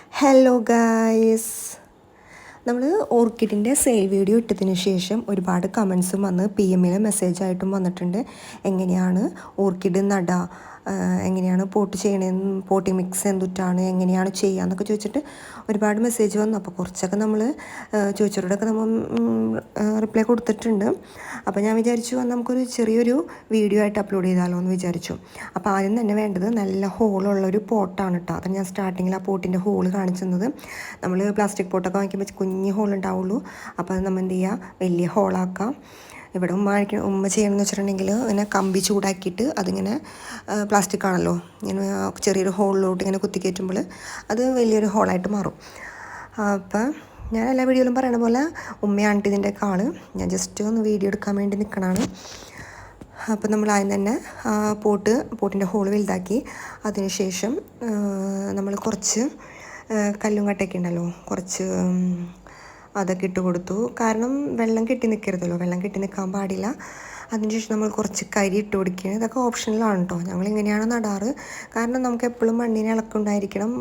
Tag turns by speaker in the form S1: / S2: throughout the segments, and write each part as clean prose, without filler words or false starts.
S1: Hello guys, നമ്മൾ ഓർക്കിഡിൻ്റെ sale video ഇട്ടതിന് ശേഷം ഒരുപാട് കമൻസും വന്ന് PM മെസ്സേജായിട്ടും വന്നിട്ടുണ്ട്. എങ്ങനെയാണ് ഓർക്കിഡ് നടുക, എങ്ങനെയാണ് പോട്ട് ചെയ്യണതെന്ന്, പോട്ടിംഗ് മിക്സ് എന്തുട്ടാണ്, എങ്ങനെയാണ് ചെയ്യുക എന്നൊക്കെ ചോദിച്ചിട്ട് ഒരുപാട് മെസ്സേജ് വന്നു. അപ്പോൾ കുറച്ചൊക്കെ നമ്മൾ ചോദിച്ചവരോടൊക്കെ നമ്മൾ റിപ്ലൈ കൊടുത്തിട്ടുണ്ട്. അപ്പോൾ ഞാൻ വിചാരിച്ചു നമുക്കൊരു ചെറിയൊരു വീഡിയോ ആയിട്ട് അപ്ലോഡ് ചെയ്താലോ എന്ന് വിചാരിച്ചു. അപ്പോൾ ആദ്യം തന്നെ വേണ്ടത് നല്ല ഹോളുള്ളൊരു പോട്ടാണ് കേട്ടോ. അത് ഞാൻ സ്റ്റാർട്ടിങ്ങിൽ ആ പോട്ടിൻ്റെ ഹോള് കാണിച്ചത്. നമ്മൾ പ്ലാസ്റ്റിക് പോട്ടൊക്കെ വാങ്ങിക്കുമ്പോൾ കുഞ്ഞ് ഹോൾ ഉണ്ടാവുള്ളൂ. അപ്പോൾ അത് നമ്മൾ എന്ത് ചെയ്യുക, വലിയ ഹോളാക്കാം. ഇവിടെ ഉമ്മ ചെയ്യണമെന്ന് വെച്ചിട്ടുണ്ടെങ്കിൽ ഇങ്ങനെ കമ്പി ചൂടാക്കിയിട്ട് അതിങ്ങനെ പ്ലാസ്റ്റിക് ആണല്ലോ, ഇങ്ങനെ ചെറിയൊരു ഹോളിലോട്ട് ഇങ്ങനെ കുത്തിക്കയറ്റുമ്പോൾ അത് വലിയൊരു ഹോളായിട്ട് മാറും. അപ്പം ഞാൻ എല്ലാ വീഡിയോയിലും പറയണ പോലെ ഉമ്മയാണ് ഇതിൻ്റെ ആള്. ഞാൻ ജസ്റ്റ് ഒന്ന് വീഡിയോ എടുക്കാൻ വേണ്ടി നിൽക്കണതാണ്. അപ്പം നമ്മൾ ആദ്യം തന്നെ പോട്ടിൻ്റെ ഹോൾ വലുതാക്കി. അതിനുശേഷം നമ്മൾ കുറച്ച് കല്ലും കട്ടയൊക്കെ ഉണ്ടല്ലോ, കുറച്ച് അതൊക്കെ ഇട്ട് കൊടുത്തു. കാരണം വെള്ളം കെട്ടി നിൽക്കരുതല്ലോ, വെള്ളം കെട്ടി നിൽക്കാൻ പാടില്ല. അതിനുശേഷം നമ്മൾ കുറച്ച് കരി ഇട്ട് കൊടുക്കുകയാണ്. ഇതൊക്കെ ഓപ്ഷണലാണ് കേട്ടോ. ഞങ്ങൾ ഇങ്ങനെയാണ് നടാറ്. കാരണം നമുക്ക് എപ്പോഴും മണ്ണിന് ഇളക്കുണ്ടായിരിക്കണം,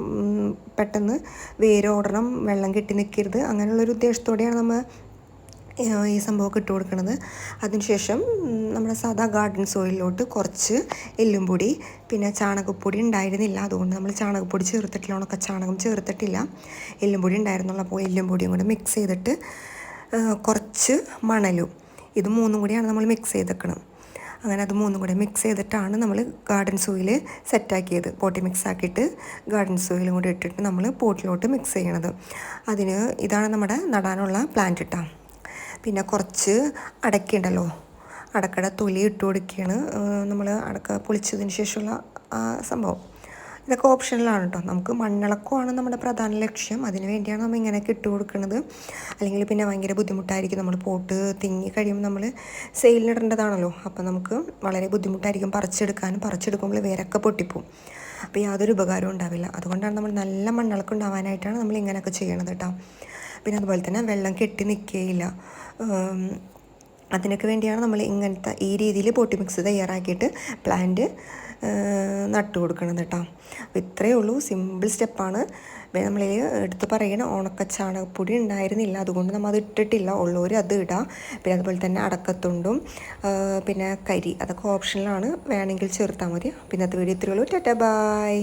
S1: പെട്ടെന്ന് വേരോടണം, വെള്ളം കെട്ടി നിൽക്കരുത്. അങ്ങനെയുള്ളൊരു ഉദ്ദേശത്തോടെയാണ് നമ്മൾ ഈ സംഭവമൊക്കെ ഇട്ട് കൊടുക്കുന്നത്. അതിനുശേഷം നമ്മുടെ സാധാ ഗാർഡൻ സോയിലോട്ട് കുറച്ച് എല്ലും പൊടി, പിന്നെ ചാണകപ്പൊടി ഉണ്ടായിരുന്നില്ല, അതുകൊണ്ട് നമ്മൾ ചാണകപ്പൊടി ചേർത്തിട്ടില്ല, ഉണക്ക ചാണകം ചേർത്തിട്ടില്ല, എല്ലും പൊടി ഉണ്ടായിരുന്നുള്ളൂ. അപ്പോൾ എല്ലും പൊടിയും കൂടെ മിക്സ് ചെയ്തിട്ട് കുറച്ച് മണലും, ഇത് മൂന്നും കൂടിയാണ് നമ്മൾ മിക്സ് ചെയ്തേക്കണം. അങ്ങനെ അത് മൂന്നും കൂടെ മിക്സ് ചെയ്തിട്ടാണ് നമ്മൾ ഗാർഡൻ സോയിൽ സെറ്റാക്കിയത്. പോട്ടി മിക്സ് ആക്കിയിട്ട് ഗാർഡൻ സോയിലും കൂടി ഇട്ടിട്ട് നമ്മൾ പോട്ടിലോട്ട് മിക്സ് ചെയ്യണത്. അതിന് ഇതാണ് നമ്മുടെ നടാനുള്ള പ്ലാന്റ് ഇട്ടാ. പിന്നെ കുറച്ച് അടയ്ക്കുണ്ടല്ലോ, അടക്കയുടെ തൊലി ഇട്ട് കൊടുക്കുകയാണ് നമ്മൾ. അടക്ക പൊളിച്ചതിന് ശേഷമുള്ള ആ സംഭവം ഇതൊക്കെ ഓപ്ഷനിലാണ് കേട്ടോ. നമുക്ക് മണ്ണിളക്കമാണ് നമ്മുടെ പ്രധാന ലക്ഷ്യം. അതിന് വേണ്ടിയാണ് നമ്മൾ ഇങ്ങനെയൊക്കെ ഇട്ട് കൊടുക്കുന്നത്. അല്ലെങ്കിൽ പിന്നെ ഭയങ്കര ബുദ്ധിമുട്ടായിരിക്കും. നമ്മൾ പോട്ട് തിങ്ങി കഴിയുമ്പോൾ നമ്മൾ സെയിലിനിടേണ്ടതാണല്ലോ. അപ്പോൾ നമുക്ക് വളരെ ബുദ്ധിമുട്ടായിരിക്കും പറിച്ചെടുക്കുമ്പോൾ വേരൊക്കെ പൊട്ടിപ്പോവും. അപ്പോൾ യാതൊരു ഉപകാരവും ഉണ്ടാവില്ല. അതുകൊണ്ടാണ് നമ്മൾ നല്ല മണ്ണിളക്കം ഉണ്ടാവാനായിട്ടാണ് നമ്മൾ ഇങ്ങനെയൊക്കെ ചെയ്യണത് കേട്ടോ. പിന്നെ അതുപോലെ തന്നെ വെള്ളം കെട്ടി നിൽക്കുകയില്ല. അതിനൊക്കെ വേണ്ടിയാണ് നമ്മൾ ഇങ്ങനത്തെ ഈ രീതിയിൽ പോട്ടി മിക്സ് തയ്യാറാക്കിയിട്ട് പ്ലാന്റ് നട്ടു കൊടുക്കണം കേട്ടോ. അപ്പോൾ ഇത്രയേ ഉള്ളൂ, സിമ്പിൾ സ്റ്റെപ്പാണ്. നമ്മൾ എടുത്ത് പറയണ ഉണക്ക ചാണകപ്പൊടി ഉണ്ടായിരുന്നില്ല, അതുകൊണ്ട് നമ്മൾ അത് ഇട്ടിട്ടില്ല. ഉള്ളവർ അത് ഇടാം. പിന്നെ അതുപോലെ തന്നെ അടക്കത്തുണ്ടും പിന്നെ കരി, അതൊക്കെ ഓപ്ഷനിലാണ്, വേണമെങ്കിൽ ചേർത്താൽ മതി. പിന്നെ അത് വീഡിയോ ഇത്രയേ ഉള്ളൂ. Tata bye.